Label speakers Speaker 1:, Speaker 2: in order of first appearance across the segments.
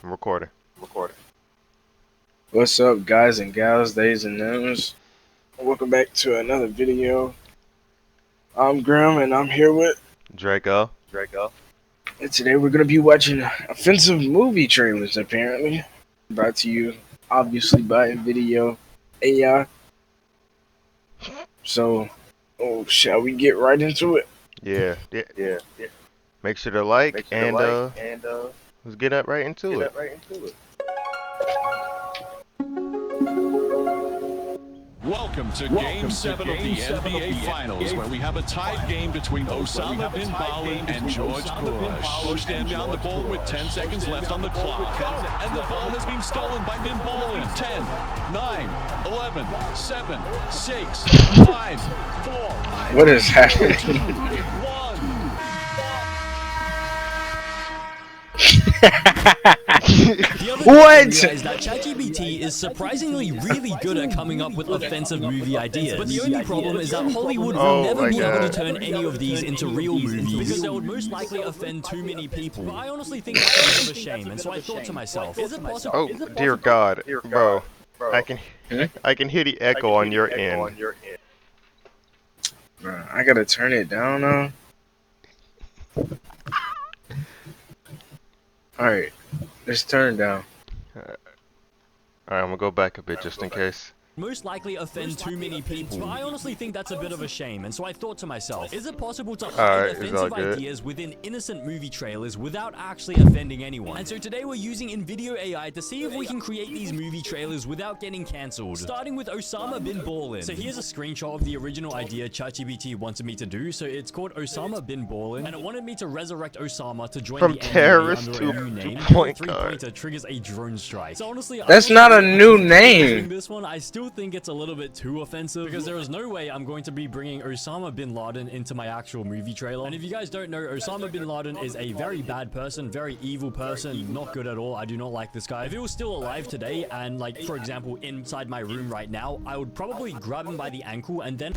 Speaker 1: I'm recording.
Speaker 2: What's up, guys and gals, days and nims? Welcome back to another video. I'm Graham, and I'm here with.
Speaker 1: Draco.
Speaker 2: And today we're gonna be watching offensive movie trailers. Apparently, brought to you obviously by Video AI. So, shall we get right into it?
Speaker 1: Yeah. Make sure to like and let's get up right into it.
Speaker 3: Welcome to Game 7 of the NBA Finals, where we have a tied game between Osama bin Laden and George Bush. Bush stand down the ball with 10 seconds left on the clock. And the ball has been stolen by bin Laden. 10, 9, 11, 7, 6, 5, 4.
Speaker 2: What is happening?
Speaker 3: 1.
Speaker 2: What?
Speaker 4: Is that ChatGPT is surprisingly really good at coming up with offensive movie ideas. But the only problem is that Hollywood will never be able to turn any of these into real movies because they would most likely offend too many people. But I honestly think that's a bit of a shame, and so I thought to myself, is it possible?
Speaker 1: Oh, dear God, bro. I can hear the echo on your end.
Speaker 2: Bro, I gotta turn it down now. Alright, let's turn down.
Speaker 1: Alright, I'm gonna go back a bit just in case.
Speaker 4: Most likely offend too many people. But I honestly think that's a bit of a shame, and so I thought to myself, is it possible to hide offensive ideas within innocent movie trailers without actually offending anyone? And so today we're using NVIDIA AI to see if we can create these movie trailers without getting cancelled. Starting with Osama bin Laden. So here's a screenshot of the original idea ChatGPT wanted me to do. So it's called Osama bin Laden, and it wanted me to resurrect Osama to join
Speaker 1: From
Speaker 4: the
Speaker 1: terrorist
Speaker 4: NBA under a
Speaker 1: to
Speaker 4: new name.
Speaker 1: point
Speaker 4: The
Speaker 1: guard.
Speaker 4: three-pointer triggers a drone strike. So honestly,
Speaker 2: That's not a new name.
Speaker 4: this one, I still think it's a little bit too offensive because there is no way I'm going to be bringing Osama bin Laden into my actual movie trailer. And if you guys don't know, Osama bin Laden is a very bad person, very evil person, not good at all. I do not like this guy. If he was still alive today and, like, for example, inside my room right now, I would probably grab him by the ankle and then...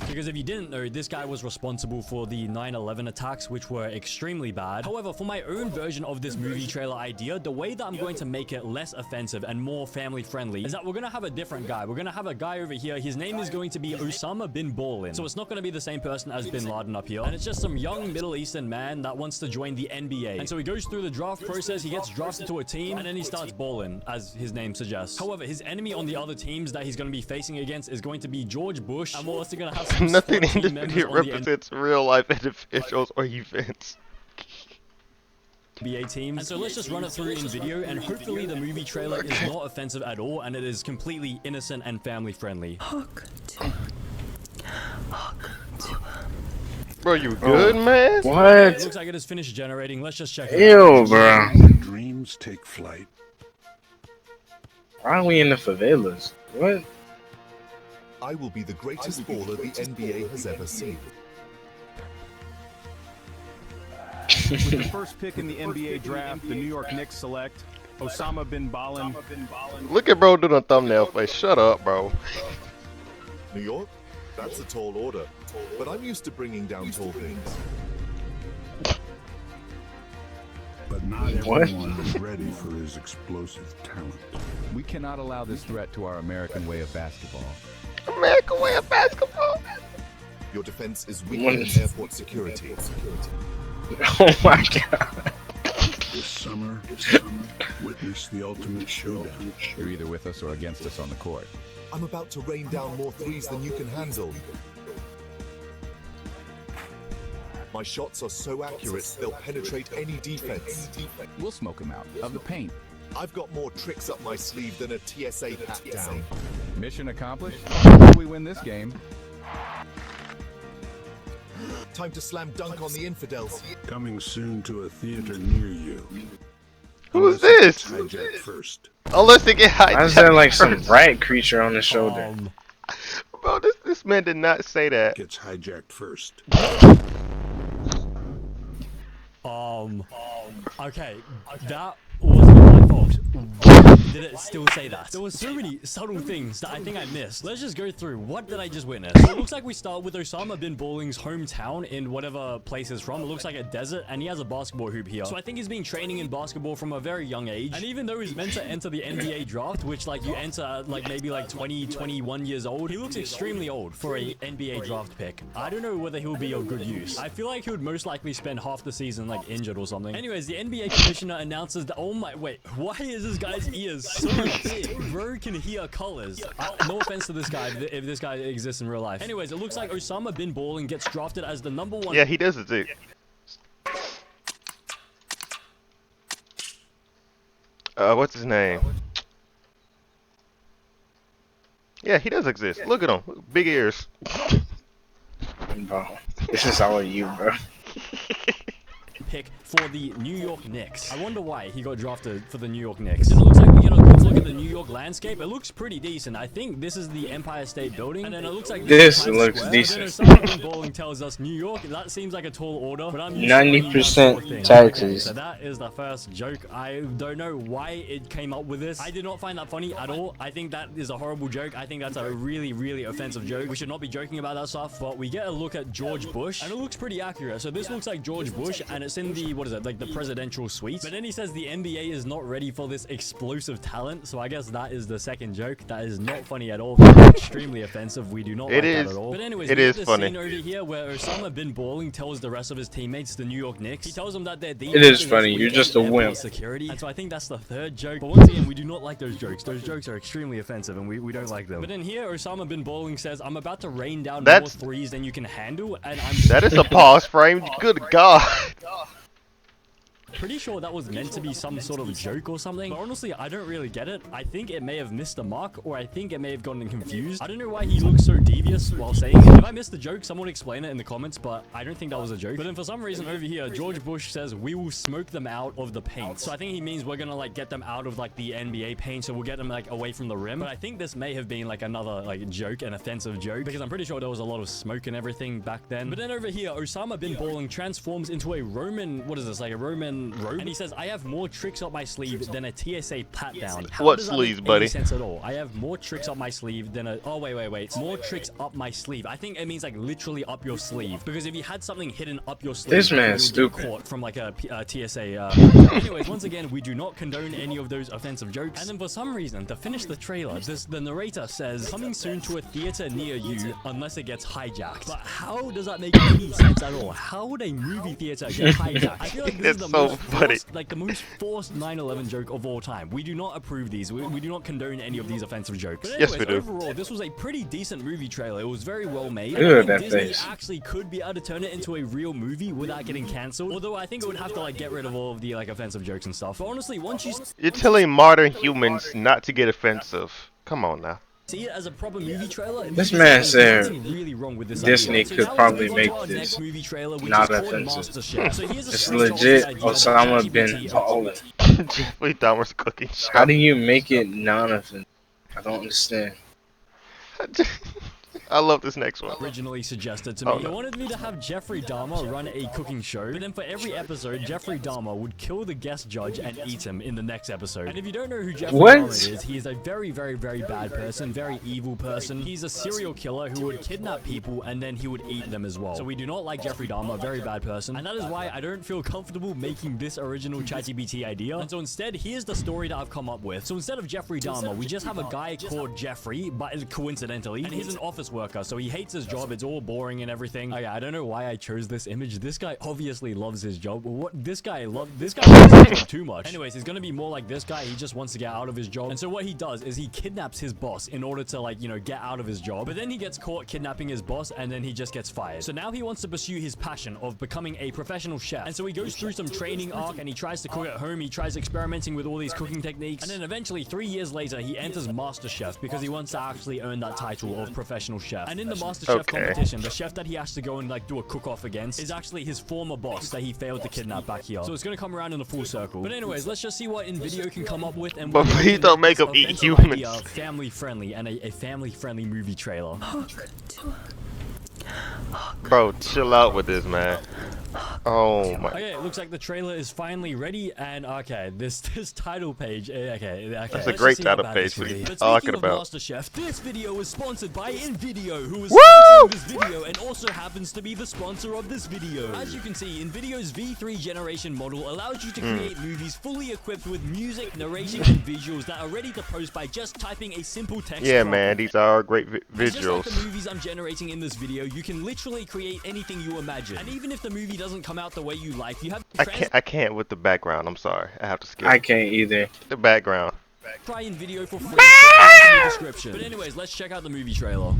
Speaker 4: Because if you didn't know, this guy was responsible for the 9/11 attacks, which were extremely bad. However, for my own version of this movie trailer idea, the way that I'm going to make it less offensive and more family friendly is that we're going to have a different guy. We're going to have a guy over here. His name is going to be Osama bin Laden. So it's not going to be the same person as bin Laden up here. And it's just some young Middle Eastern man that wants to join the NBA. And so he goes through the draft process, he gets drafted to a team, and then he starts balling, as his name suggests. However, his enemy on the other teams that he's going to be facing against is going to be George Bush, and we're also going to have some
Speaker 1: Nothing in
Speaker 4: SWAT
Speaker 1: this
Speaker 4: team members
Speaker 1: video
Speaker 4: on the
Speaker 1: represents real life individuals or events.
Speaker 4: NBA teams. And so let's just run it through in video, and hopefully the movie trailer is not offensive at all, and it is completely innocent and family friendly.
Speaker 1: Bro, you good, man?
Speaker 4: It
Speaker 2: What?
Speaker 4: looks like it is finished generating. Let's just check it
Speaker 2: Ew,
Speaker 4: out.
Speaker 2: bro.
Speaker 5: Dreams take flight.
Speaker 2: Why are we in the favelas? What?
Speaker 6: I will be the greatest baller the NBA has ever seen.
Speaker 7: With the first pick in the NBA draft, the New York Knicks select Osama bin Laden.
Speaker 1: Look at bro doing a thumbnail face. Shut up, bro.
Speaker 6: New York? That's a tall order. But I'm used to bringing down tall things.
Speaker 5: But not
Speaker 2: What?
Speaker 5: everyone is ready for his explosive talent.
Speaker 7: We cannot allow this threat to our American way of basketball.
Speaker 1: American way of basketball.
Speaker 6: Your defense is weaker than airport security.
Speaker 2: Oh my god.
Speaker 5: This summer, witness the ultimate showdown.
Speaker 7: You're either with us or against us on the court.
Speaker 6: I'm about to rain down more threes than you can handle. My shots are so accurate, they'll penetrate any defense.
Speaker 7: We'll smoke him out of the paint.
Speaker 6: I've got more tricks up my sleeve than a TSA pat-down.
Speaker 7: Mission accomplished. If we win this game,
Speaker 6: Time to slam dunk on the infidels.
Speaker 5: Coming soon to a theater near you.
Speaker 1: Who's this?
Speaker 5: Hijacked first.
Speaker 1: Unless they get
Speaker 2: Why is there
Speaker 1: hijacked.
Speaker 2: like some rat creature on the shoulder?
Speaker 1: Bro, this man did not say that.
Speaker 5: Gets hijacked first.
Speaker 4: Okay, that was my fault. Did it still say that? There were so many subtle things that I think I missed. Let's just go through. What did I just witness? So it looks like we start with Osama bin Balling's hometown in whatever place he's from. It looks like a desert, and he has a basketball hoop here. So I think he's been training in basketball from a very young age. And even though he's meant to enter the NBA draft, which like you enter at like maybe like 20, 21 years old, he looks extremely old for a NBA draft pick. I don't know whether he'll be of good use. I feel like he would most likely spend half the season like injured or something. Anyways, the NBA commissioner announces that, oh my, wait, why is this guy's ears so big? Bro can hear colors. No offense to this guy if this guy exists in real life. Anyways, it looks like Osama bin Balling gets drafted as the #1.
Speaker 1: Yeah, he does it too. What's his name? Yeah, he does exist. Look at him. Big ears.
Speaker 2: Bro, this is all you, bro.
Speaker 4: Pick for the New York Knicks. I wonder why he got drafted for the New York Knicks. It looks like we get a good look at the New York landscape. It looks pretty decent. I think this is the Empire State Building, and then it looks like
Speaker 2: this looks decent.
Speaker 4: Osama bin Ballling tells us New York. That seems like a tall order, but I'm
Speaker 2: 90% taxes.
Speaker 4: So that is the first joke. I don't know why it came up with this. I did not find that funny at all. I think that is a horrible joke. I think that's a really, really offensive joke. We should not be joking about that stuff. But we get a look at George Bush, and it looks pretty accurate. So this looks like George Bush, and it's in the, what is it, like the presidential suite. But then he says the NBA is not ready for this explosive talent. So I guess that is the second joke. That is not funny at all. Extremely offensive. We do not like that at all. But anyways,
Speaker 1: it is funny.
Speaker 4: Scene over here where Osama bin Balling tells the rest of his teammates, the New York Knicks, he tells them that they're
Speaker 2: it is funny. You're just a wimp.
Speaker 4: Security. And so I think that's the third joke. But once again, we do not like those jokes. Those jokes are extremely offensive, and we don't like them. But then here, Osama bin Balling says, "I'm about to rain down more threes than you can handle," and
Speaker 1: that is a pause frame. Good God.
Speaker 4: Pretty sure that was meant to be some sort of joke or something, but honestly, I don't really get it. I think it may have missed the mark, or I think it may have gotten confused. I don't know why he looks so devious while saying it. If I missed the joke, someone explain it in the comments, but I don't think that was a joke. But then for some reason over here, George Bush says, "We will smoke them out of the paint." So I think he means we're gonna like get them out of like the NBA paint, so we'll get them like away from the rim. But I think this may have been like another like joke, an offensive joke, because I'm pretty sure there was a lot of smoke and everything back then. But then over here, Osama bin Balling transforms into a Roman, what is this, like a Roman robe? And he says, "I have more tricks up my sleeve than a TSA pat down."
Speaker 1: What sleeves, buddy?
Speaker 4: Sense at all? I have more tricks up my sleeve than a. Oh wait. More tricks up my sleeve. I think it means like literally up your sleeve. Because if you had something hidden up your sleeve,
Speaker 2: this man's stupid.
Speaker 4: Caught from like a TSA. Anyways, once again, we do not condone any of those offensive jokes. And then for some reason, to finish the trailer, the narrator says, "Coming soon to a theater near you, unless it gets hijacked." But how does that make any sense at all? How would a movie theater get hijacked? I feel like this is the
Speaker 1: so
Speaker 4: most
Speaker 1: funny.
Speaker 4: Like the most forced 9/11 joke of all time. We do not approve these. We do not condone any of these offensive jokes. But anyways,
Speaker 1: yes, we do.
Speaker 4: Overall, this was a pretty decent movie trailer. It was very well made.
Speaker 2: Look
Speaker 4: I
Speaker 2: at
Speaker 4: think
Speaker 2: that
Speaker 4: Disney
Speaker 2: face.
Speaker 4: actually could be able to turn it into a real movie without getting cancelled. Although I think it would have to like get rid of all of the like offensive jokes and stuff. But honestly, once you
Speaker 1: You're telling modern humans not to get offensive. Come on now.
Speaker 4: see it as a proper movie trailer,
Speaker 2: this man said
Speaker 4: really wrong with this
Speaker 2: Disney
Speaker 4: idea.
Speaker 2: could
Speaker 4: So
Speaker 2: probably
Speaker 4: now
Speaker 2: make
Speaker 4: let's move on to our
Speaker 2: this
Speaker 4: next movie trailer, which
Speaker 2: not
Speaker 4: is called
Speaker 2: offensive.
Speaker 4: MasterChef. So here's a
Speaker 2: It's
Speaker 4: screenshot
Speaker 2: legit
Speaker 4: of the idea that
Speaker 2: Osama bin
Speaker 4: ChatGPT
Speaker 2: Balling.
Speaker 1: Jeffrey Dahmer's cooking show.
Speaker 2: How do you make it non-offensive? I don't understand.
Speaker 1: I love this next one.
Speaker 4: originally suggested to me.
Speaker 1: Oh,
Speaker 4: They
Speaker 1: no.
Speaker 4: wanted me to have Jeffrey Dahmer run a cooking show, but then for every episode, Jeffrey Dahmer would kill the guest judge and eat him in the next episode. And if you don't know who Jeffrey
Speaker 2: What?
Speaker 4: Dahmer is, he is a very, very, very bad person, very evil person. He's a serial killer who would kidnap people and then he would eat them as well. So we do not like Jeffrey Dahmer, very bad person. And that is why I don't feel comfortable making this original ChatGPT idea. And so instead, here's the story that I've come up with. So instead of Jeffrey Dahmer, we just have a guy called Jeffrey, but coincidentally, and he's an office worker, so he hates his job. It's all boring and everything. Okay, I don't know why I chose this image. This guy obviously loves his job. What this guy loves his job too much. Anyways, he's gonna be more like this guy. He just wants to get out of his job. And so what he does is he kidnaps his boss in order to, like, you know, get out of his job. But then he gets caught kidnapping his boss and then he just gets fired. So now he wants to pursue his passion of becoming a professional chef. And so he goes through some training arc and he tries to cook at home. He tries experimenting with all these cooking techniques. And then eventually 3 years later, he enters MasterChef because he wants to actually earn that title of professional chef. And in the MasterChef competition, the chef that he has to go and like do a cook-off against is actually his former boss that he failed to kidnap back here. So it's gonna come around in a full circle. But anyways, let's just see what InVideo can come up with. And
Speaker 1: But please don't make him eat humans.
Speaker 4: Family friendly and a family friendly movie trailer.
Speaker 1: Bro, chill out with this, man. Oh my.
Speaker 4: Okay, it looks like the trailer is finally ready, and okay, this title page. Okay.
Speaker 1: That's a great title page. What are you talking about?
Speaker 4: MasterChef, this video is sponsored by InVideo, who is
Speaker 1: Woo!
Speaker 4: sponsoring this video and also happens to be the sponsor of this video. As you can see, InVideo's V3 generation model allows you to create movies fully equipped with music, narration, and visuals that are ready to post by just typing a simple text
Speaker 1: Yeah,
Speaker 4: prompt.
Speaker 1: man, these are great
Speaker 4: Just like
Speaker 1: visuals.
Speaker 4: the movies I'm generating in this video, you can literally create anything you imagine. And even if the movie doesn't come out the way you like, you have
Speaker 1: I can't with the background. I'm sorry. I have to skip
Speaker 2: I can't either.
Speaker 1: the background.
Speaker 4: try in video for free. Link in the description. But anyways, let's check out the movie trailer.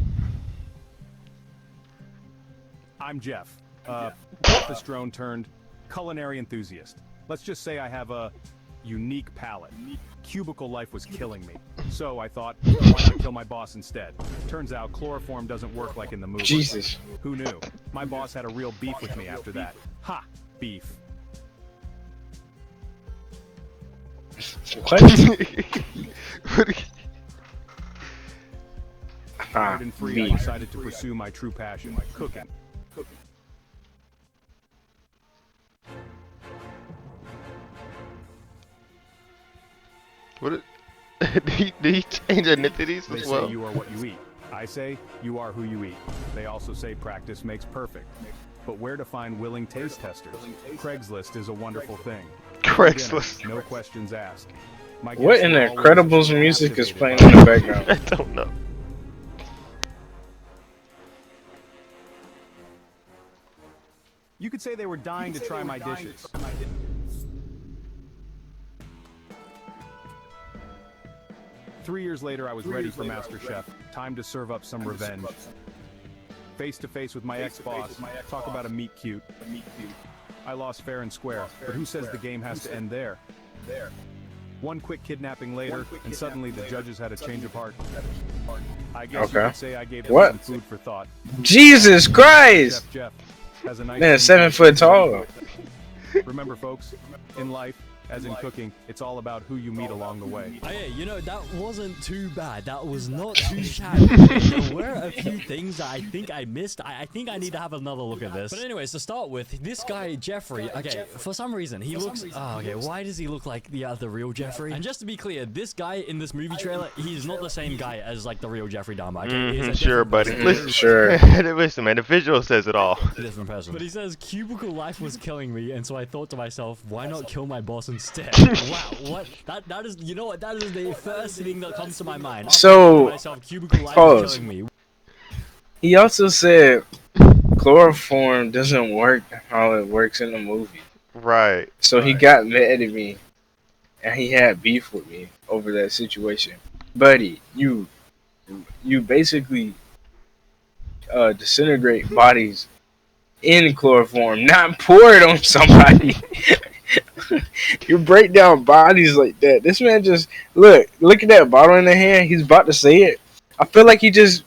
Speaker 7: I'm Jeff, office drone turned culinary enthusiast. Let's just say I have a unique palate. Cubicle life was killing me, so I thought, why not kill my boss instead? Turns out chloroform doesn't work like in the movie.
Speaker 2: Jesus.
Speaker 7: Who knew? My boss had a real beef with me after that. Ha! Beef.
Speaker 2: What?
Speaker 7: Hard and free, I
Speaker 2: beef.
Speaker 7: decided to pursue my true passion, cooking.
Speaker 1: What? Did he change ethnicities
Speaker 7: They
Speaker 1: as
Speaker 7: say
Speaker 1: well?
Speaker 7: you are what you eat. I say you are who you eat. They also say practice makes perfect. But where to find willing taste testers? Craigslist is a wonderful thing.
Speaker 1: Craigslist.
Speaker 7: Dinner, no questions asked. My
Speaker 2: What
Speaker 7: guests
Speaker 2: in
Speaker 7: are
Speaker 2: the
Speaker 7: always
Speaker 2: Incredibles music is
Speaker 7: captivated
Speaker 2: playing
Speaker 7: by
Speaker 2: in the background?
Speaker 1: I don't know.
Speaker 7: You could say they were dying to try my dishes. 3 years later, I was ready for MasterChef. Time to serve up some revenge. Face to face with my ex-boss. Talk about a meet cute. I lost fair and square, but who says the game has to end there? One quick kidnapping later, and suddenly the judges had a change of heart. I guess you
Speaker 2: Okay.
Speaker 7: could say I gave them
Speaker 2: What?
Speaker 7: some food for thought.
Speaker 2: Jesus Christ!
Speaker 7: Jeff has a nice
Speaker 2: Man, 7 foot tall.
Speaker 7: Remember, folks, in life, as in cooking, it's all about who you meet along the way.
Speaker 4: Hey, you know, that wasn't too bad. That was not too shabby. There were a few things that I think I missed. I think I need to have another look at this. But anyways, to start with, this guy, Jeffrey, okay, for some reason, he looks... Oh, okay, why does he look like the real Jeffrey? And just to be clear, this guy in this movie trailer, he's not the same guy as, like, the real Jeffrey Dahmer, okay? He's a
Speaker 1: Sure,
Speaker 4: different
Speaker 1: buddy.
Speaker 4: person.
Speaker 1: Listen,
Speaker 2: Sure.
Speaker 1: listen, man. The visual says it all.
Speaker 4: Different person. But he says, cubicle life was killing me, and so I thought to myself, why not kill my boss instead? Wow, what? That is, you know what? That is the first thing that comes to my mind.
Speaker 2: So,
Speaker 4: To myself, cubicle life
Speaker 2: pause.
Speaker 4: was killing me.
Speaker 2: He also said chloroform doesn't work how it works in the movie.
Speaker 1: Right.
Speaker 2: So he got mad at me, and he had beef with me over that situation. Buddy, you basically disintegrate bodies in chloroform, not pour it on somebody. You break down bodies like that. This man just look at that bottle in the hand. He's about to say it. I feel like he just,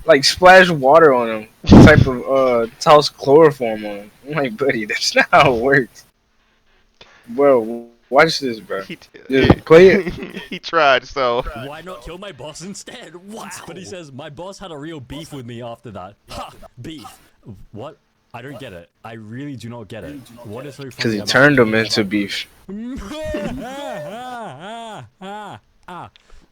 Speaker 2: like splashed water on him, type of toss chloroform on him. I'm like, buddy, that's not how it works. Bro, watch this, bro. Just play it.
Speaker 1: He tried, so.
Speaker 4: Why not kill my boss instead? Wow. But he says, my boss had a real beef with me after that. Ha! Beef. What? I don't get it. I really do not get it. What is so funny
Speaker 2: Because he
Speaker 4: about
Speaker 2: turned him into beef.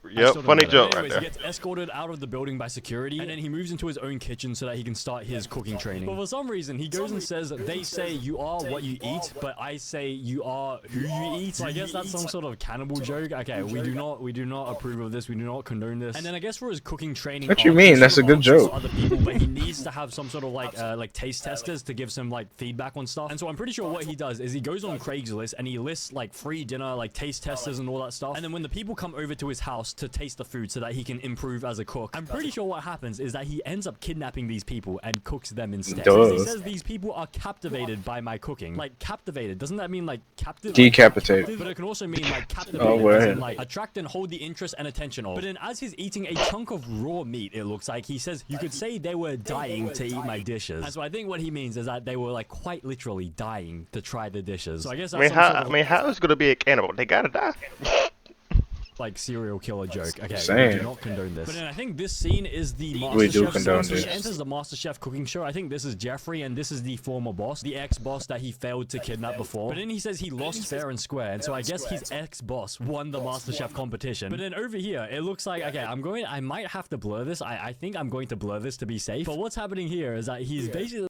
Speaker 1: Yep, funny joke right
Speaker 4: Anyways,
Speaker 1: there.
Speaker 4: he gets escorted out of the building by security, and then he moves into his own kitchen so that he can start his cooking training. But for some reason, he goes and says, they say you are what you eat, but I say you are who you eat. So I guess that's some sort of cannibal joke. Okay, we do not approve of this. We do not condone this. And then I guess for his cooking training,
Speaker 2: What you mean? That's a good joke.
Speaker 4: Other people, but he needs to have some sort of like taste testers to give some like feedback on stuff. And so I'm pretty sure what he does is he goes on Craigslist and he lists like free dinner, like taste testers and all that stuff. And then when the people come over to his house to taste the food so that he can improve as a cook, I'm pretty sure what happens is that he ends up kidnapping these people and cooks them instead.
Speaker 2: Duh.
Speaker 4: He says these people are captivated by my cooking. Like captivated, doesn't that mean like captive?
Speaker 2: Decapitated.
Speaker 4: But it can also mean like captivated,
Speaker 2: Oh,
Speaker 4: as
Speaker 2: wow.
Speaker 4: in, like attract and hold the interest and attention of. But then as he's eating a chunk of raw meat, it looks like, he says, you could say they were dying to eat my dishes. And so I think what he means is that they were like quite literally dying to try the dishes. So I guess that's some sort of...
Speaker 1: How is it gonna be a cannibal? They gotta die.
Speaker 4: like serial killer joke. Okay,
Speaker 2: Same.
Speaker 4: we do not condone this. But then I think this scene is the
Speaker 2: We do
Speaker 4: MasterChef
Speaker 2: condone
Speaker 4: scene. So she
Speaker 2: this.
Speaker 4: enters the MasterChef cooking show. I think this is Jeffrey, and this is the former boss, the ex-boss that he failed to kidnap before. But then he says he lost fair and square, and so I guess his ex-boss won the MasterChef competition. But then over here, it looks like, okay, I might have to blur this. I think I'm going to blur this to be safe. But what's happening here is that he's basically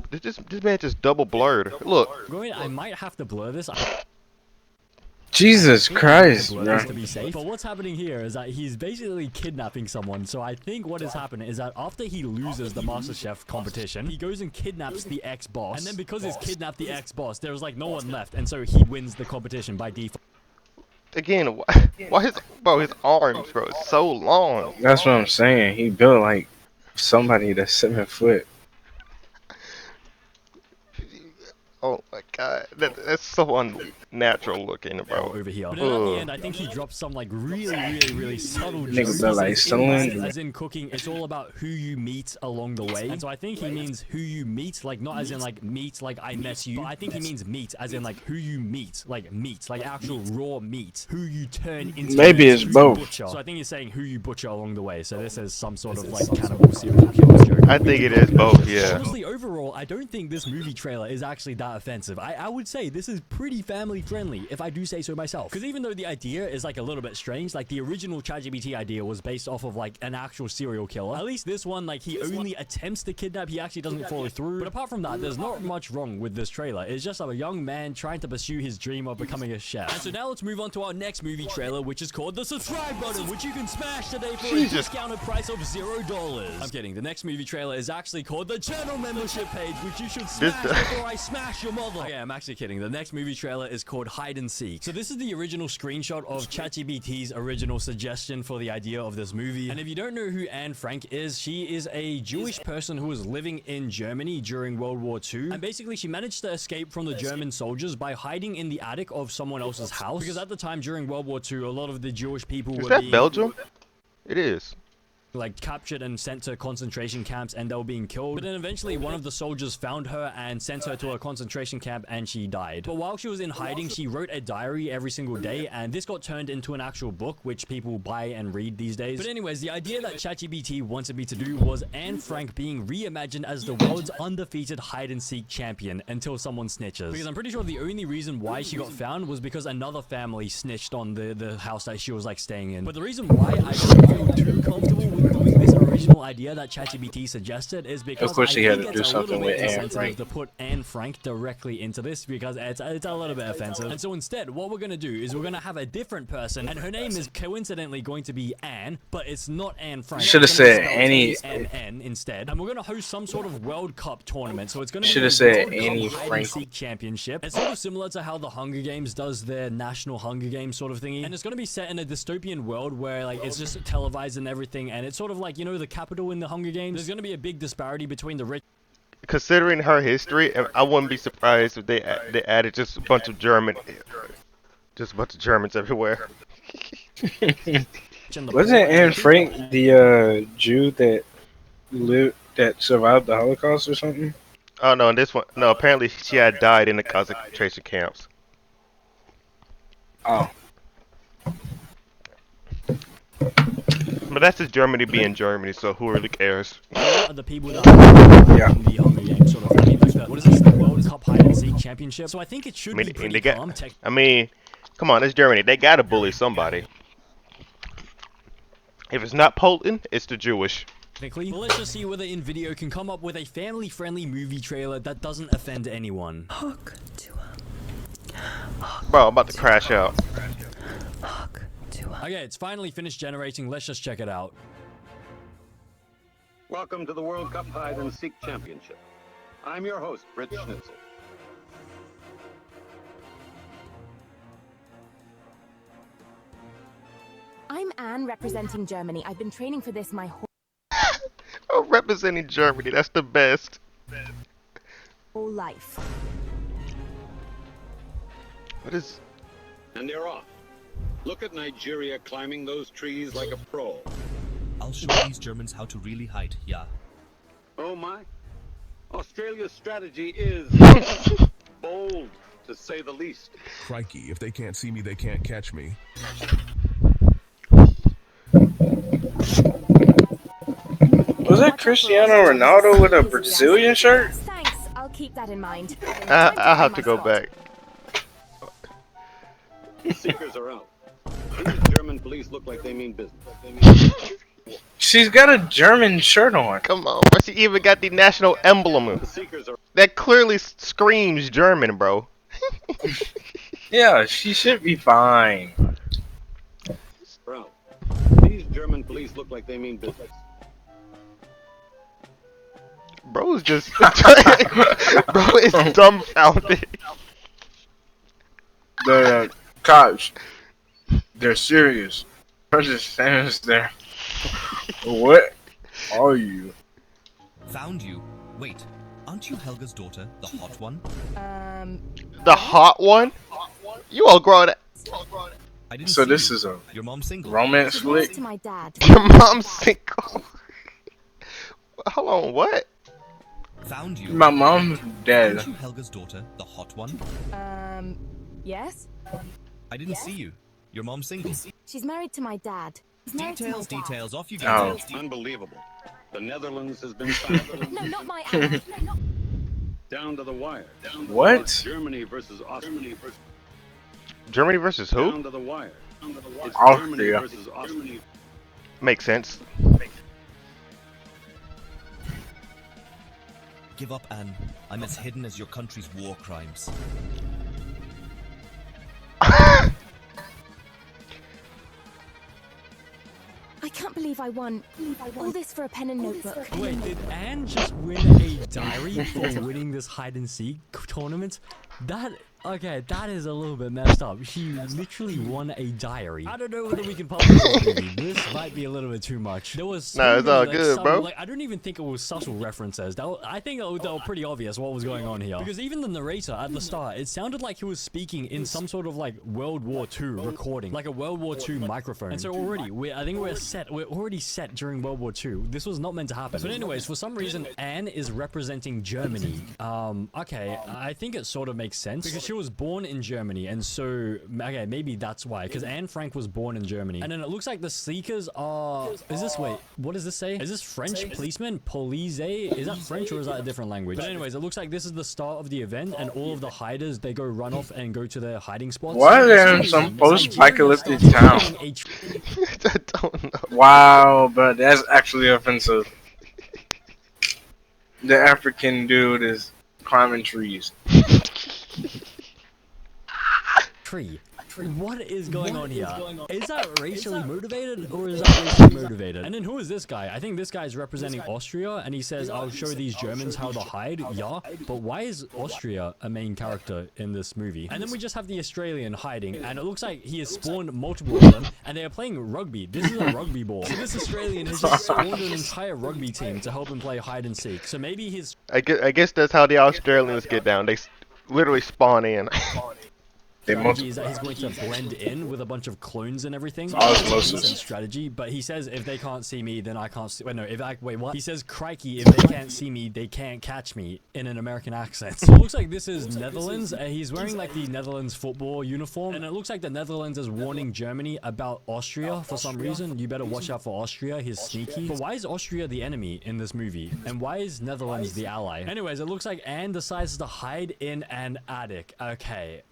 Speaker 1: This man just double blurred. Look.
Speaker 4: I might have to blur this.
Speaker 2: Jesus Christ,
Speaker 4: Blur
Speaker 2: bro.
Speaker 4: this to be safe. But what's happening here is that he's basically kidnapping someone. So I think what is happening is that after he loses the MasterChef competition, he goes and kidnaps the ex-boss. And then because he's kidnapped the ex-boss, there's like no one left, and so he wins the competition by default.
Speaker 1: Again, why his arms, bro, is so long?
Speaker 2: That's what I'm saying. He built like somebody that's 7 foot.
Speaker 1: Oh my god, that's so unnatural looking, bro.
Speaker 4: Over here. But then at the end, I think he drops some like really subtle
Speaker 2: Nigga
Speaker 4: jokes.
Speaker 2: built like
Speaker 4: He says,
Speaker 2: Stallone.
Speaker 4: as in cooking, it's all about who you meet along the way. And so I think he means who you meet, like not as in like meat, like I met you. But I think he means meat, as in like who you meet, like actual raw meat, who you turn into.
Speaker 2: Maybe it's
Speaker 4: who you
Speaker 2: both.
Speaker 4: butcher. So I think he's saying who you butcher along the way. So this is some sort of like cannibal serial killer joke.
Speaker 1: I think it is both, yeah.
Speaker 4: Honestly, overall, I don't think this movie trailer is actually that offensive. I would say this is pretty family friendly, if I do say so myself. Because even though the idea is like a little bit strange, like the original ChatGPT idea was based off of like an actual serial killer. At least this one, like he only attempts to kidnap, he actually doesn't follow through. But apart from that, there's not much wrong with this trailer. It's just a young man trying to pursue his dream of becoming a chef. And so now let's move on to our next movie trailer, which is called the subscribe button, which you can smash today for a discounted price of $0. I'm kidding. The next movie trailer is actually called the channel membership page, which you should smash before I smash your mother. Okay, I'm actually kidding. The next movie trailer is called Hide and Seek. So this is the original screenshot of ChatGPT's original suggestion for the idea of this movie. And if you don't know who Anne Frank is, she is a Jewish person who was living in Germany during World War II. And basically she managed to escape from the German soldiers by hiding in the attic of someone else's house. Because at the time during World War II, a lot of the Jewish people were being...
Speaker 1: Belgium? It is.
Speaker 4: Like captured and sent to concentration camps, and they were being killed. But then eventually one of the soldiers found her and sent her to a concentration camp, and she died. But while she was in hiding, she wrote a diary every single day, and this got turned into an actual book which people buy and read these days. But anyways, the idea that ChatGPT wanted me to do was Anne Frank being reimagined as the world's undefeated hide and seek champion until someone snitches. Because I'm pretty sure the only reason why she got found was because another family snitched on the house that she was like staying in. But the reason why I don't feel too comfortable with doing this original idea that ChatGPT suggested is because
Speaker 2: Of course she
Speaker 4: I
Speaker 2: had
Speaker 4: think
Speaker 2: to do
Speaker 4: it's a little
Speaker 2: something
Speaker 4: bit
Speaker 2: with Anne
Speaker 4: insensitive
Speaker 2: Frank.
Speaker 4: to put Anne Frank directly into this because it's a little bit offensive. And so instead, what we're gonna do is we're gonna have a different person, and her name is coincidentally going to be Anne, but it's not Anne Frank.
Speaker 2: Should have
Speaker 4: It's gonna be
Speaker 2: said
Speaker 4: spelled
Speaker 2: Annie.
Speaker 4: A-N-N instead. And we're gonna host some sort of World Cup tournament. So it's gonna be
Speaker 2: Should have
Speaker 4: the
Speaker 2: said
Speaker 4: World Cup
Speaker 2: Annie
Speaker 4: Hide and
Speaker 2: Frank.
Speaker 4: Seek Championship. It's sort of similar to how the Hunger Games does their national Hunger Games sort of thingy. And it's gonna be set in a dystopian world where like it's just televised and everything, and it's sort of like, you know, the capital in the Hunger Games. There's gonna be a big disparity between the rich.
Speaker 1: Considering her history, I wouldn't be surprised if they added just a bunch of Germans everywhere.
Speaker 2: Wasn't Anne Frank the Jew that survived the Holocaust or something?
Speaker 1: Oh no, in this one, no. Apparently, she had died in the concentration camps.
Speaker 2: Oh.
Speaker 1: But that's just Germany being Germany, so who really cares?
Speaker 4: What are the people that are
Speaker 2: Yeah.
Speaker 4: in the Hunger Games sort of thing? Like what is this? The World Cup Hide and Seek Championship. So I think it should be pretty calm.
Speaker 1: I mean, come on, it's Germany. They gotta bully somebody. If it's not Poland, it's the Jewish.
Speaker 4: Technically. But let's just see whether InVideo can come up with a family-friendly movie trailer that doesn't offend anyone.
Speaker 8: Hook to
Speaker 1: Bro, I'm about to crash out.
Speaker 8: hook to
Speaker 4: Okay, it's finally finished generating. Let's just check it out.
Speaker 9: Welcome to the World Cup Hide and Seek Championship. I'm your host, Britt Schnitzel.
Speaker 10: I'm Anne, representing Germany. I've been training for this my
Speaker 1: Oh, representing Germany, that's the best.
Speaker 10: whole life.
Speaker 1: What is...
Speaker 9: And they're off. Look at Nigeria climbing those trees like a pro.
Speaker 11: I'll show these Germans how to really hide, yeah.
Speaker 9: Oh my. Australia's strategy is bold, to say the least.
Speaker 12: Crikey, if they can't see me, they can't catch me.
Speaker 2: Was that Cristiano Ronaldo with a Brazilian shirt?
Speaker 10: Thanks, I'll keep that in mind.
Speaker 1: I'll have to go back.
Speaker 9: The Seekers are out. These German police look like they mean business.
Speaker 2: She's got a German shirt on.
Speaker 1: Come on, bro. She even got the national emblem.
Speaker 9: The Seekers are
Speaker 1: That clearly screams German, bro.
Speaker 2: Yeah, she should be fine.
Speaker 9: out. These German police look like they mean business.
Speaker 1: Bro's just bro is dumbfounded.
Speaker 2: The cops, they're serious. I just stands there. What are you?
Speaker 11: Found you. Wait, aren't you Helga's daughter, the hot one?
Speaker 1: The hot one? You all grown up.
Speaker 11: I didn't
Speaker 2: So
Speaker 11: see
Speaker 2: this
Speaker 11: you.
Speaker 2: is a
Speaker 11: Your mom's single.
Speaker 2: romance flick?
Speaker 10: To my dad.
Speaker 1: Your mom's single. Hold on, what?
Speaker 11: Found you.
Speaker 2: My mom's dead.
Speaker 11: Aren't you Helga's daughter, the hot one?
Speaker 10: Yes?
Speaker 11: I didn't see you. Your mom's single.
Speaker 10: She's married to my dad.
Speaker 11: Details, off you go.
Speaker 2: Oh.
Speaker 9: Unbelievable. The Netherlands has been found.
Speaker 10: No, not my aunt.
Speaker 9: Down to the wire.
Speaker 2: What?
Speaker 9: Germany versus Austria.
Speaker 1: Germany versus who?
Speaker 9: Down to the wire. It's
Speaker 2: Austria.
Speaker 9: Germany versus Austria.
Speaker 1: Makes sense.
Speaker 11: Give up, Anne. I'm as hidden as your country's war crimes.
Speaker 10: I can't believe I won. All this for a pen and notebook.
Speaker 4: Wait, did Anne just win a diary for winning this hide and seek tournament? Okay, that is a little bit messed up. She literally won a diary. I don't know whether we can publish this movie. This might be a little bit too much. There was so
Speaker 1: No, it's
Speaker 4: many,
Speaker 1: all
Speaker 4: like,
Speaker 1: good,
Speaker 4: subtle,
Speaker 1: bro.
Speaker 4: Like, I don't even think it was subtle references. I think they were pretty obvious what was going on here. Because even the narrator at the start, it sounded like he was speaking in some sort of like World War II recording, like a World War II microphone. And so already, I think we're already set during World War II. This was not meant to happen. But anyways, for some reason, Anne is representing Germany. Okay, I think it sort of makes sense because she was born in Germany, and so okay, maybe that's why. Because Anne Frank was born in Germany, and then it looks like the Seekers are. Wait, what does this say? Is this French policeman? Police? Is that French or is that a different language? But anyways, it looks like this is the start of the event, and all of the hiders they go run off and go to their hiding spots.
Speaker 2: Why are they in some post-apocalyptic town?
Speaker 1: I don't know.
Speaker 2: Wow, but that's actually offensive. The African dude is climbing trees.
Speaker 4: Tree. What is going on here? Is that racially motivated or is that racially motivated? And then who is this guy? I think this guy is representing Austria, and he says, I'll show these Germans how to hide. Yeah, but why is Austria a main character in this movie? And then we just have the Australian hiding, and it looks like he has spawned multiple of them, and they are playing rugby. This is a rugby ball. So this Australian has just spawned an entire rugby team to help him play hide and seek. So maybe he's...
Speaker 1: I guess that's how the Australians get down. They literally spawn in.
Speaker 4: Strategy is that he's going to blend in with a bunch of clones and everything.
Speaker 2: Osmosis.
Speaker 4: Strategy, but he says if they can't see me, then I can't see. Wait, no. Wait, what? He says, "Crikey, if they can't see me, they can't catch me," in an American accent. So it looks like this is Netherlands. He's wearing like the Netherlands football uniform, and it looks like the Netherlands is warning Germany about Austria for some reason. You better watch out for Austria. He's sneaky. But why is Austria the enemy in this movie, and why is Netherlands the ally? Anyways, it looks like Anne decides to hide in an attic. Okay.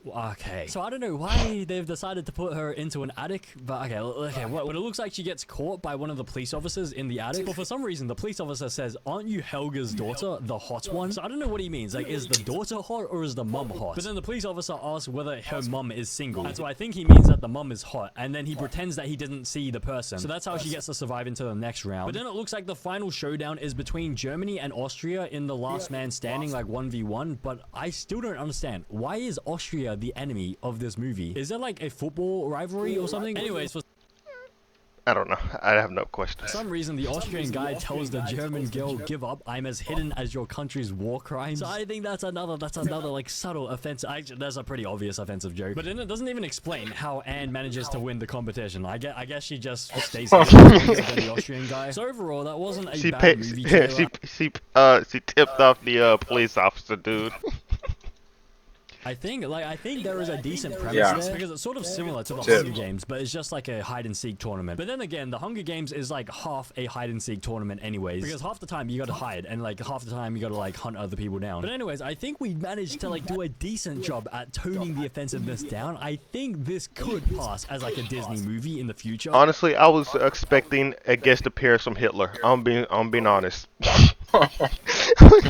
Speaker 4: So I don't know why they've decided to put her into an attic, but okay. Well, it looks like she gets caught by one of the police officers in the attic, but for some reason the police officer says, "Aren't you Helga's daughter, the hot one?" So I don't know what he means. Like, is the daughter hot or is the mum hot? But then the police officer asks whether her mum is single, and so I think he means that the mum is hot, and then he pretends that he didn't see the person. So that's how she gets to survive into the next round. But then it looks like the final showdown is between Germany and Austria in the last man standing, like 1v1, but I still don't understand. Why is Austria the enemy of this movie? Is there like a football rivalry or something? Anyways, for
Speaker 1: I don't know. I have no questions.
Speaker 4: some reason the Austrian guy tells the German girl, "Give up, I'm as hidden as your country's war crimes." So I think that's another like subtle offense. Actually, that's a pretty obvious offensive joke. But then it doesn't even explain how Anne manages to win the competition. I guess she just stays than the Austrian guy. So overall, that wasn't a bad movie trailer.
Speaker 1: She tipped off the police officer dude.
Speaker 4: I think there is a decent premise there because it's sort of similar to the Hunger Games, but it's just like a hide and seek tournament. But then again, the Hunger Games is like half a hide and seek tournament anyways, because half the time you gotta hide and like half the time you gotta like hunt other people down. But anyways, I think we managed to like do a decent job at toning the offensiveness down. I think this could pass as like a Disney movie in the future.
Speaker 1: Honestly, I was expecting a guest appearance from Hitler. I'm being honest.
Speaker 2: Oh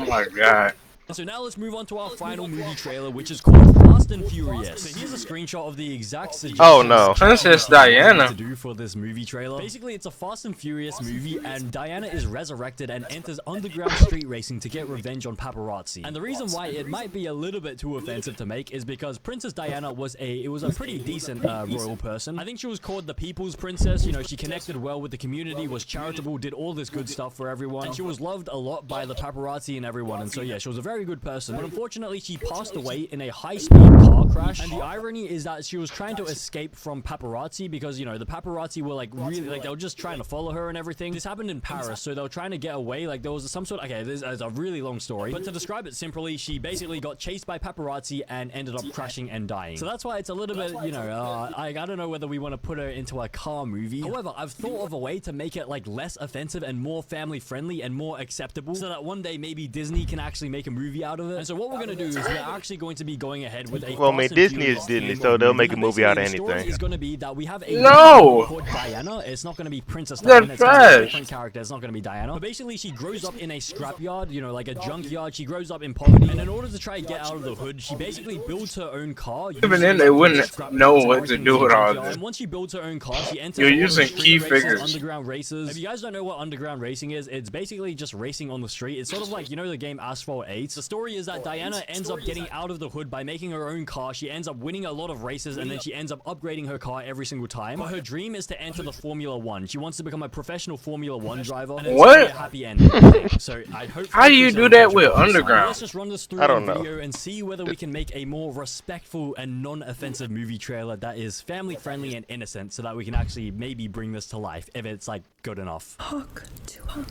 Speaker 2: my god.
Speaker 4: And so now let's move on to our final movie trailer, which is called Fast and Furious. So here's a screenshot of the exact suggestions
Speaker 2: Princess Diana
Speaker 4: to do for this movie trailer. Basically, it's a Fast and Furious movie, and Diana is resurrected and enters underground street racing to get revenge on paparazzi. And the reason why it might be a little bit too offensive to make is because Princess Diana was a pretty decent royal person. I think she was called the People's Princess. You know, she connected well with the community, was charitable, did all this good stuff for everyone. And she was loved a lot by the paparazzi and everyone. And so yeah, she was a very good person, but unfortunately she passed away in a high-speed car crash. And the irony is that she was trying to escape from paparazzi because, you know, the paparazzi were like really like they were just trying to follow her and everything. This happened in Paris, so they were trying to get away. Like there was some sort of, okay, this is a really long story, but to describe it simply, she basically got chased by paparazzi and ended up crashing and dying. So that's why it's a little bit, you know, I don't know whether we want to put her into a car movie. However, I've thought of a way to make it like less offensive and more family friendly and more acceptable, so that one day maybe Disney can actually make a movie out of it. And so what we're gonna do is we're actually going to be going ahead with a
Speaker 1: Disney is Disney, so they'll make a movie out of anything.
Speaker 4: The story is gonna be that we have a called Diana. It's not gonna be Princess Diana. It's gonna be a different character. It's not gonna be Diana. But basically, she grows up in a scrapyard, you know, like a junkyard. She grows up in poverty, and in order to try and get out of the hood, she basically builds her own car.
Speaker 2: Even then, they wouldn't know what to do with all this.
Speaker 4: And once she builds her own car, she enters
Speaker 2: You're using key figures.
Speaker 4: Underground races. If you guys don't know what underground racing is, it's basically just racing on the street. It's sort of like, you know, the game Asphalt 8. The story is that Diana ends up getting out of the hood by making her own car. She ends up winning a lot of races, and then she ends up upgrading her car every single time. But her dream is to enter the Formula 1. She wants to become a professional Formula 1 driver. And
Speaker 2: what?
Speaker 4: A happy ending. So I hope.
Speaker 2: How do you do that with underground?
Speaker 4: Let's just run this through the video and see whether we can make a more respectful and non-offensive movie trailer that is family friendly and innocent, so that we can actually maybe bring this to life if it's like good enough.
Speaker 8: Hawk to Hawk.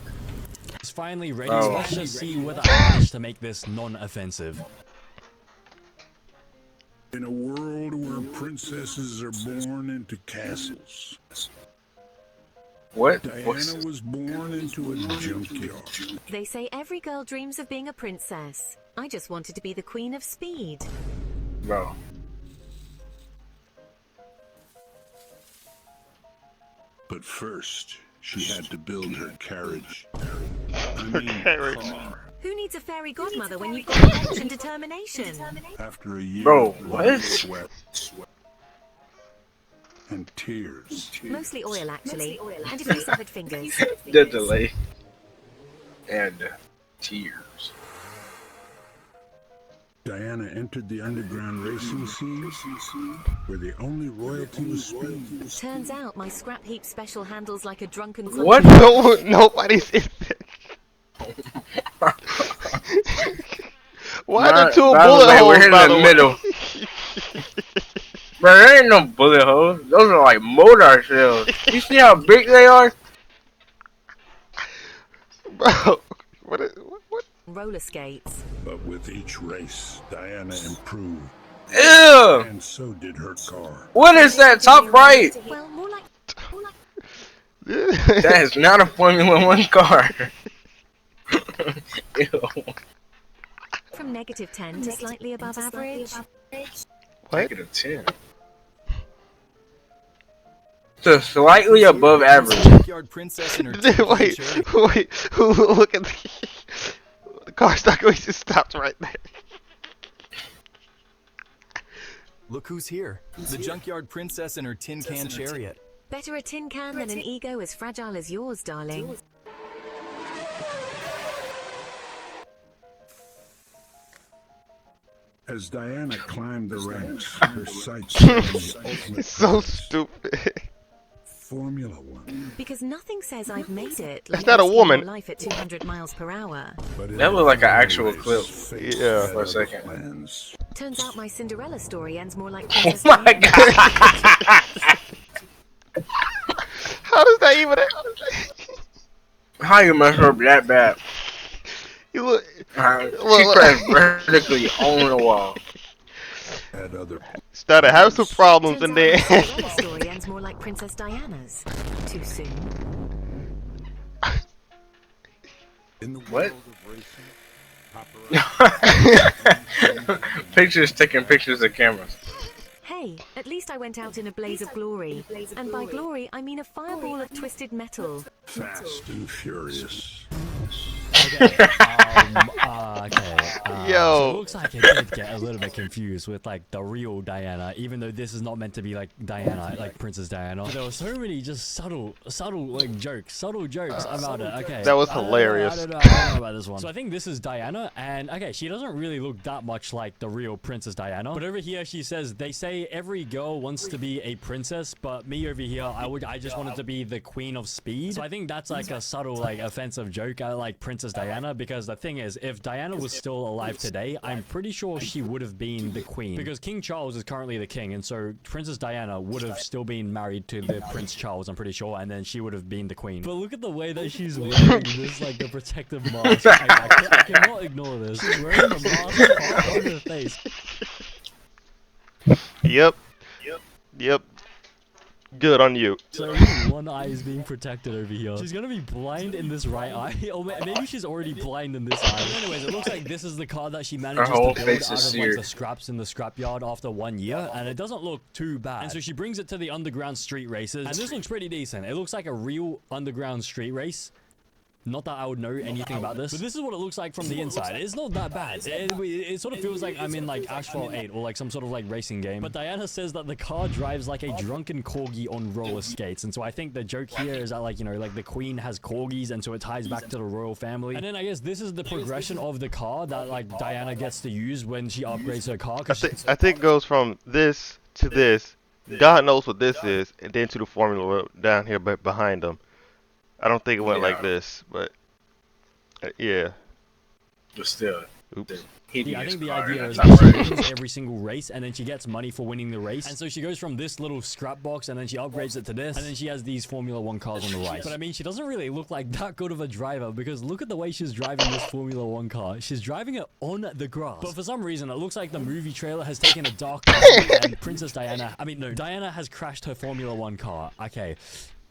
Speaker 4: It's finally ready, so let's just see whether I manage to make this non-offensive.
Speaker 5: In a world where princesses are born into castles.
Speaker 2: What?
Speaker 5: Diana was born into a junkyard.
Speaker 13: They say every girl dreams of being a princess. I just wanted to be the queen of speed.
Speaker 2: Bro.
Speaker 5: But first, she had to build her carriage. Car.
Speaker 13: Who needs a fairy godmother when you've got courage and determination?
Speaker 5: After a year
Speaker 2: of
Speaker 5: sweat and tears.
Speaker 13: Mostly oil, actually, and a few severed fingers.
Speaker 2: The delay. And tears.
Speaker 5: Diana entered the underground racing scene, where the only royalty was speed.
Speaker 13: Turns out my scrap heap special handles like a drunken.
Speaker 2: What?
Speaker 1: No, nobody's in there. Why are the two bullet holes?
Speaker 2: We're in the middle. Bro, there ain't no bullet holes. Those are like motor shells. You see how big they are?
Speaker 1: Bro, what?
Speaker 13: Roller skates.
Speaker 5: But with each race, Diana improved.
Speaker 2: Ew!
Speaker 5: And so did her car.
Speaker 2: What is that top right?
Speaker 13: Well, more like
Speaker 2: that is not a Formula 1 car. Ew.
Speaker 13: From -10 to slightly above average.
Speaker 2: What? -10. So slightly above average.
Speaker 14: Junkyard princess and her
Speaker 1: wait, look at the car's not going to stop right there.
Speaker 14: Look who's here. The junkyard princess and her tin can chariot.
Speaker 13: Better a tin can than an ego as fragile as yours, darling.
Speaker 5: As Diana climbed the ranks, her sights set on the ultimate
Speaker 1: It's so
Speaker 5: prize,
Speaker 1: stupid.
Speaker 5: Formula 1.
Speaker 13: Because nothing says I've made it.
Speaker 1: That's not a woman.
Speaker 13: Your life at 200 miles per hour.
Speaker 2: That was like an actual clip.
Speaker 1: Yeah.
Speaker 2: For a second.
Speaker 5: Plans.
Speaker 13: Turns out my Cinderella story ends more like.
Speaker 2: Oh my god!
Speaker 1: How does that even?
Speaker 2: How you mess up that bad?
Speaker 1: You look.
Speaker 2: She crashed vertically on the wall.
Speaker 5: had other.
Speaker 1: Started having some problems and then.
Speaker 13: The story ends more like Princess Diana's. Too soon.
Speaker 5: In the
Speaker 2: What?
Speaker 5: world of racing,
Speaker 2: Pictures taking pictures of cameras.
Speaker 13: Hey, at least I went out in a blaze of glory. And by glory, I mean a fireball of twisted metal.
Speaker 5: Fast and Furious.
Speaker 4: Okay.
Speaker 1: Yo.
Speaker 4: So it looks like it did get a little bit confused with like the real Diana, even though this is not meant to be like Diana, like Princess Diana. There were so many just subtle like subtle jokes about it. Okay.
Speaker 1: That was hilarious.
Speaker 4: I don't know about this one. So I think this is Diana, and okay, she doesn't really look that much like the real Princess Diana. But over here she says they say every girl wants to be a princess, but me over here, I just wanted to be the queen of speed. So I think that's like a subtle like offensive joke. I like Princess Diana because the thing is, if Diana was still alive today, I'm pretty sure she would have been the queen because King Charles is currently the king, and so Princess Diana would have still been married to the Prince Charles, I'm pretty sure, and then she would have been the queen. But look at the way that she's wearing this like the protective mask. I cannot ignore this. She's wearing the mask on her face.
Speaker 1: Yep. Good on you.
Speaker 4: So one eye is being protected over here. She's gonna be blind in this right eye, or maybe she's already blind in this eye. But anyways, it looks like this is the car that she manages to build out of like the scraps in the scrapyard after 1 year, and it doesn't look too bad. And so she brings it to the underground street races, and this looks pretty decent. It looks like a real underground street race. Not that I would know anything about this, but this is what it looks like from the inside. It's not that bad. It sort of feels like I'm in like Asphalt 8 or like some sort of like racing game. But Diana says that the car drives like a drunken corgi on roller skates. And so I think the joke here is that like, you know, like the queen has corgis, and so it ties back to the royal family. And then I guess this is the progression of the car that like Diana gets to use when she upgrades her car.
Speaker 1: I think it goes from this to this. God knows what this is, and then to the formula down here behind them. I don't think it went like this, but yeah.
Speaker 2: But still.
Speaker 1: Oops.
Speaker 4: Yeah, I think the idea is that she wins every single race, and then she gets money for winning the race. And so she goes from this little scrap box, and then she upgrades it to this, and then she has these Formula 1 cars on the right. But I mean, she doesn't really look like that good of a driver, because look at the way she's driving this Formula 1 car. She's driving it on the grass. But for some reason, it looks like the movie trailer has taken a dark turn, and Diana has crashed her Formula 1 car. Okay.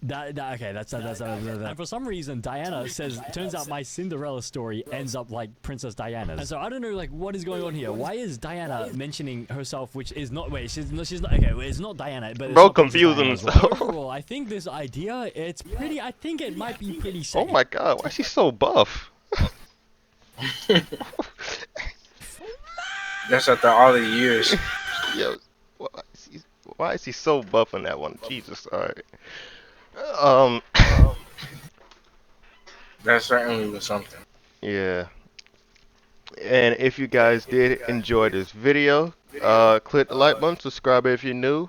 Speaker 4: Okay, that's and for some reason Diana turns out my Cinderella story ends up like Princess Diana's, and so I don't know like what is going on here. Why is Diana mentioning herself, which is not she's not okay, it's not Diana, but it's
Speaker 1: bro
Speaker 4: not
Speaker 1: confusing himself.
Speaker 4: Overall, I think this idea I think it might be pretty safe.
Speaker 1: Oh my god, why is she so buff?
Speaker 2: That's after all the years.
Speaker 1: Yo, why is he so buff on that one? Jesus, alright.
Speaker 2: That certainly was something.
Speaker 1: Yeah. And if you guys did enjoy this video, click the like button, subscribe if you're new.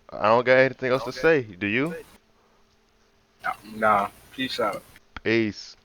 Speaker 1: I don't got anything else to say. Do you?
Speaker 2: Nah. Peace out.
Speaker 1: Peace.